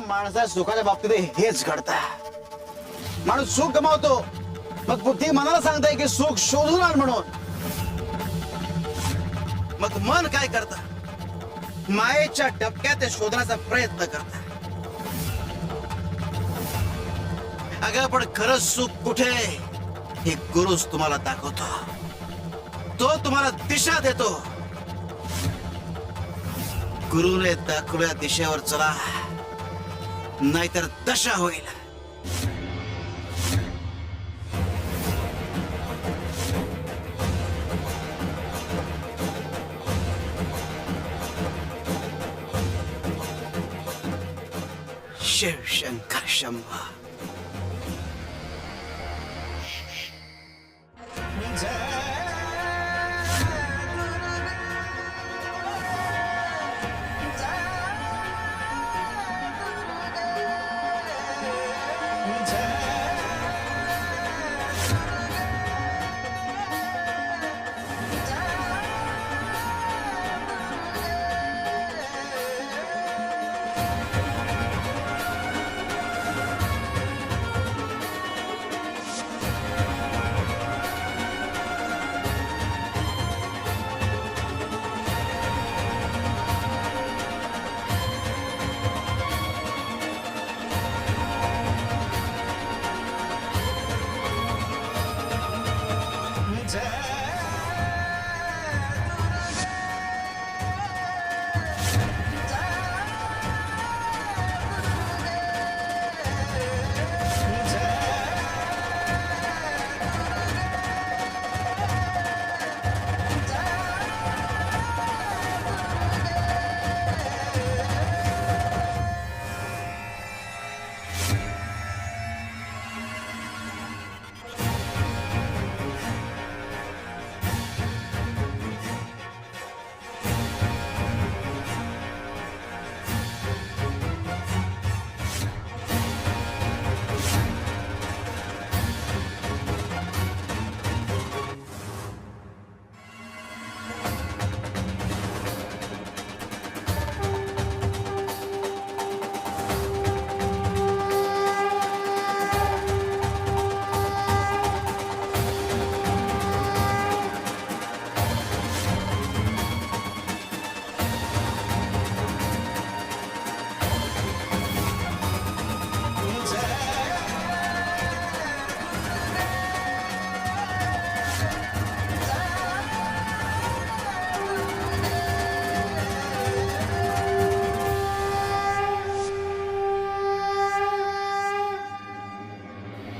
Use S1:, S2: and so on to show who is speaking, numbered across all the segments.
S1: माणसा सुखाच्या बाबतीत हेच घडतं. माणूस सुख गमावतो, मग बुद्धी मनाला सांगताय की सुख शोधून आण म्हणून. मग मन काय करतं? मायेच्या डबक्यात ते शोधण्याचा प्रयत्न करतं. अगं पण खरंच सुख कुठे हे गुरुच तुम्हाला दाखवतो. तो तुम्हाला दिशा देतो. गुरुने दाखवल्या दिशेवर चला, नाहीतर दशा होईल. शिव शंकर शंभो.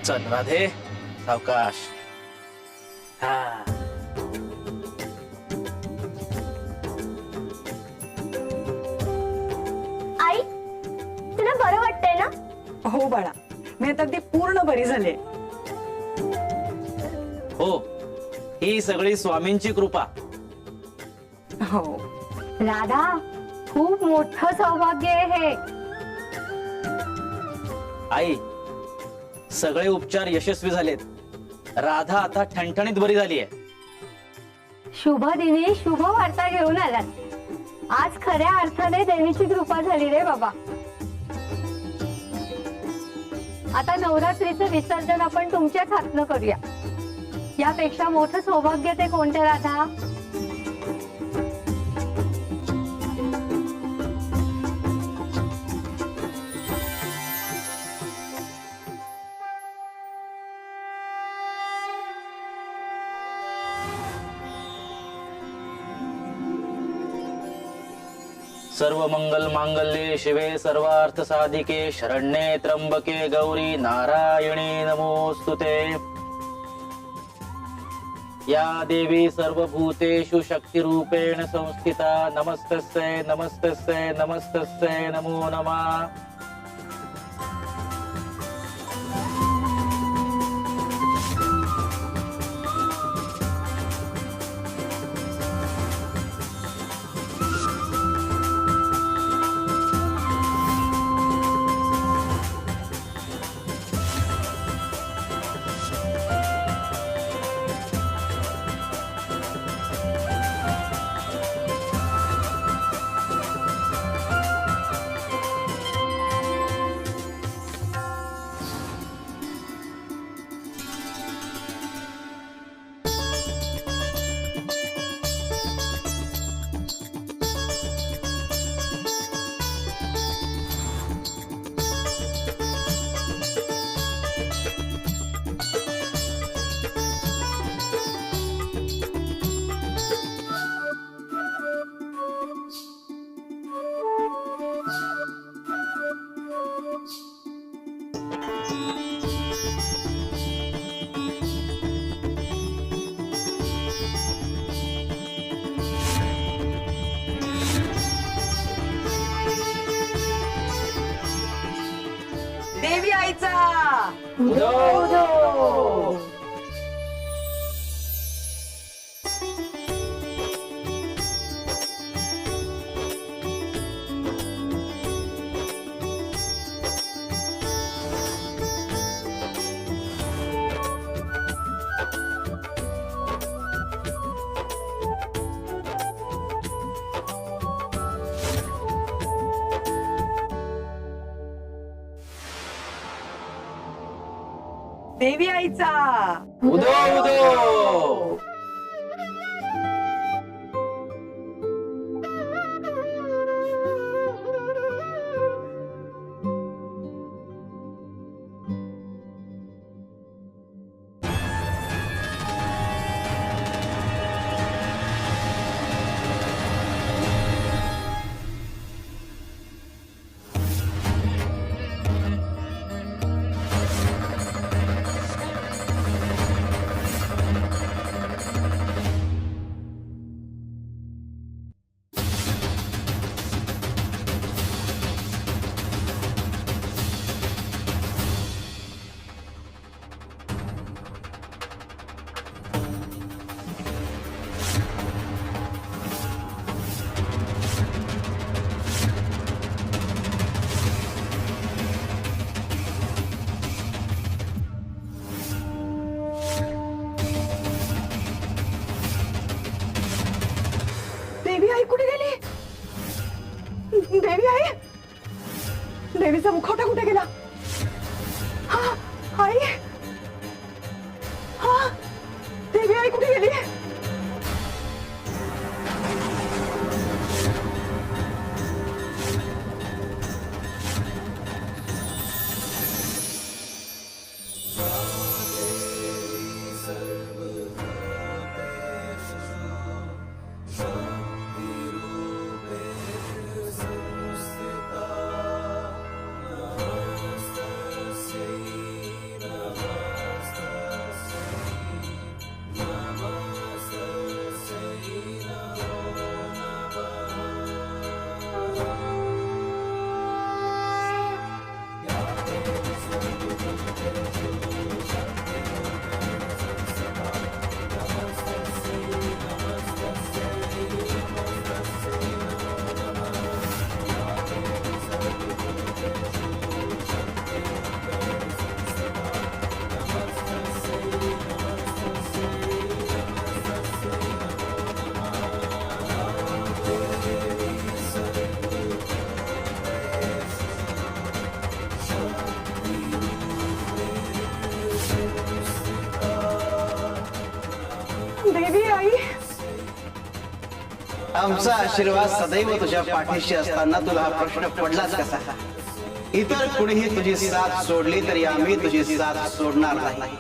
S1: चल राधे, सावकाश. हा
S2: आई, तुला बरं वाटतंय ना?
S3: हो बाळा, मी आता अगदी पूर्ण बरी झाले.
S4: हो, ही सगळी स्वामींची कृपा.
S3: हो
S2: राधा, खूप मोठं सौभाग्य आहे हे.
S4: आई, सगळे उपचार यशस्वी झालेत. राधा आता ठणठणीत बरी झाली आहे.
S2: शुभ दिनी शुभ वार्ता घेऊन आलात. आज खऱ्या अर्थाने देवीची कृपा झाली रे बाबा. आता नवरात्रीचं विसर्जन आपण तुमच्याच हातनं करूया. यापेक्षा मोठं सौभाग्य ते कोणते राधा?
S4: सर्व मंगल मांगल्ये शिवे सर्वार्थ साधिके शरण्ये त्र्यंबके गौरी नारायणी नमोस्तुते. या देवी सर्वभूतेषु शक्तिरूपेण संस्थिता. नमस्तस्यै नमस्तस्यै नमस्तस्यै नमो नमः. उदो
S3: उदो. देवी आईचा
S4: उदो उदो.
S3: देवी आई कुठे गेली? देवी आई, देवीचा मुखवटा कुठे गेला? हा, आई, हा, देवी आई कुठे गेली? देवी आई,
S1: आमचा आशीर्वाद सदैव तुझ्या पाठीशी असताना तुला हा प्रश्न पडलाच कसा? इतर कुणीही तुझी साथ सोडली तरी आम्ही तुझी साथ सोडणार नाही.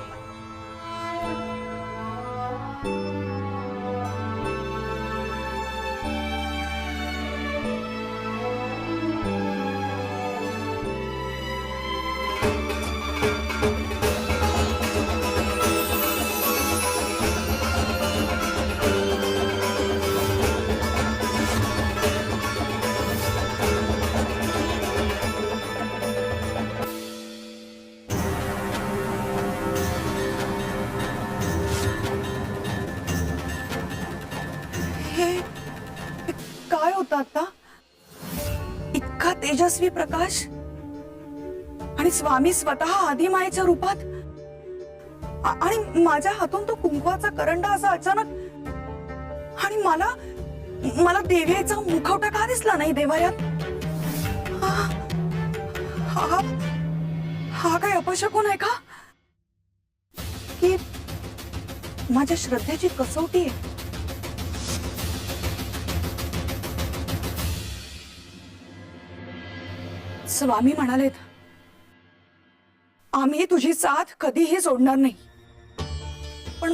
S3: काय होतं आता? इतका तेजस्वी प्रकाश आणि स्वामी स्वतः आदिमायेच्या रूपात आणि माझ्या हातून तो कुंकवाचा करंडा असा अचानक आणि मला देवीचा मुखवटा का दिसला नाही देवाऱ्यात? हा काय अपशकुन आहे का? की माझ्या श्रद्धेची कसोटी आहे? स्वामी म्हणालेत, आम्ही तुझी साथ कधीही सोडणार नाही. पण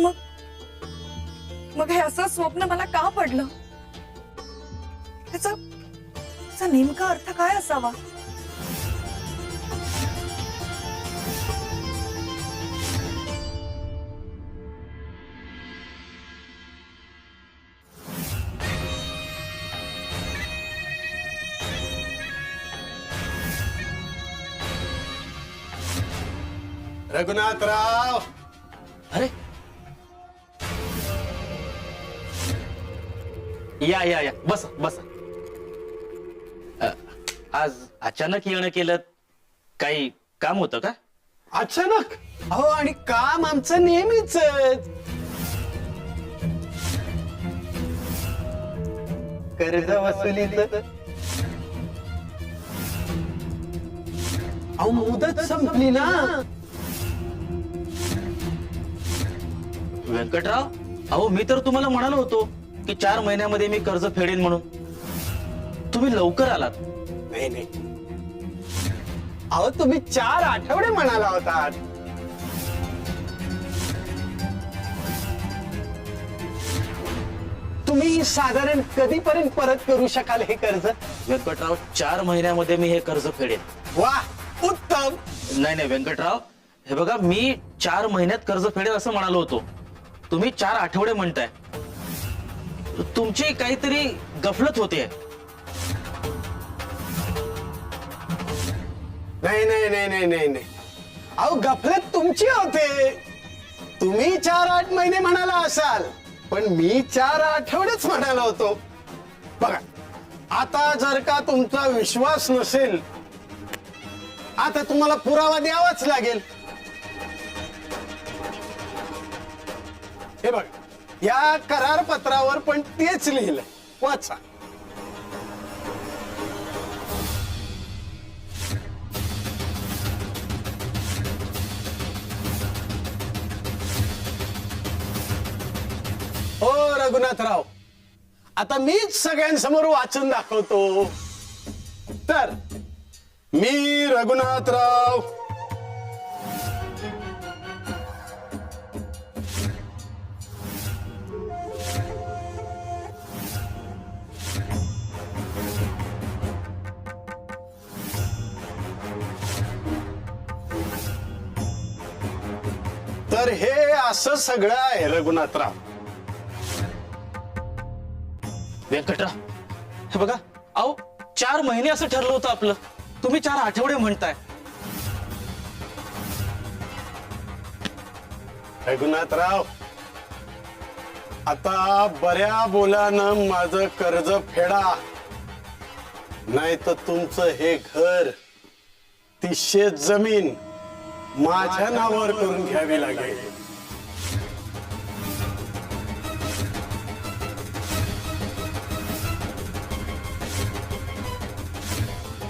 S3: मग हे असं स्वप्न मला का पडलं? त्याचा नेमका अर्थ काय असावा?
S5: रघुनाथराव,
S4: अरे या या या बस बस. आज अचानक येणं केलं, काही काम होतं का?
S5: अचानक? अहो, आणि काम आमचं नेहमीच.
S1: कर्ज वसुलीचं
S5: अहो, मुदत संपली ना.
S4: व्यंकटराव, अहो मी तर तुम्हाला म्हणालो होतो की 4 महिन्यामध्ये मी कर्ज फेडेन म्हणून. तुम्ही लवकर आलात.
S5: नाही नाही, अहो तुम्ही 4 आठवडे म्हणाला होता. तुम्ही साधारण कधीपर्यंत परत करू शकाल हे कर्ज?
S4: व्यंकटराव, 4 महिन्यामध्ये मी हे कर्ज फेडेन.
S5: वा, उत्तम.
S4: नाही नाही व्यंकटराव, हे बघा, मी 4 महिन्यात कर्ज फेडेल असं म्हणालो होतो. तुम्ही 4 आठवडे म्हणताय. तुमची काहीतरी गफलत होते.
S5: नाही नाही नाही नाही नाही नाही, अहो गफलत तुमची होते. तुम्ही 4-8 महिने म्हणाला असाल, पण मी 4 आठवडेच म्हणालो होतो. बघा, आता जर का तुमचा विश्वास नसेल, आता तुम्हाला पुरावा द्यावाच लागेल. हे बघ, या करार पत्रावर पण तेच लिहिलंय, वाचा. हो रघुनाथराव, आता मीच सगळ्यांसमोर वाचून दाखवतो. तर मी रघुनाथराव तर हे असं सगळं आहे रघुनाथराव.
S4: व्यंकटराव, हे बघा, अहो 4 महिने असं ठरलं होतं आपलं. तुम्ही 4 आठवडे म्हणताय.
S5: रघुनाथराव, आता बऱ्या बोलानं माझं कर्ज फेडा, नाही तर तुमचं हे घर, ती शेत जमीन माझ्या नावावर करून घ्यावी लागेल.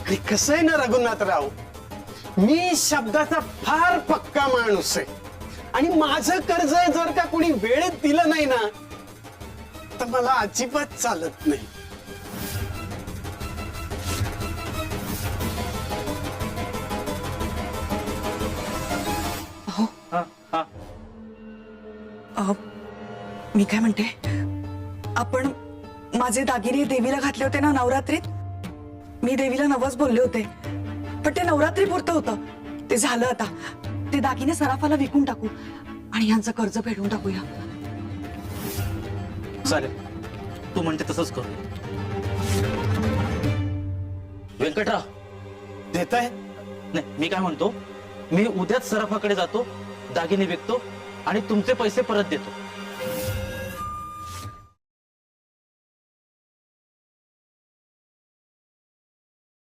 S5: आणि कसं आहे ना रघुनाथराव, मी शब्दाचा फार पक्का माणूस आहे. आणि माझं कर्ज जर का कोणी वेळेत दिलं नाही ना, तर मला अजिबात चालत नाही.
S4: हा, हा.
S3: मी काय म्हणते, आपण माझे दागिने देवीला घातले होते ना नवरात्रीत. मी देवीला नवस बोलले होते, पण ते नवरात्री पुरतं होतं. ते झालं आता. ते दागिने सराफाला विकून टाकू आणि यांचं कर्ज फेडून टाकूया.
S4: चालेल, तू म्हणते तसंच करू. व्यंकटराव,
S5: देत आहे?
S4: नाही, मी काय म्हणतो, मी उद्याच सराफाकडे जातो, दागिने विकतो आणि तुमचे पैसे परत देतो.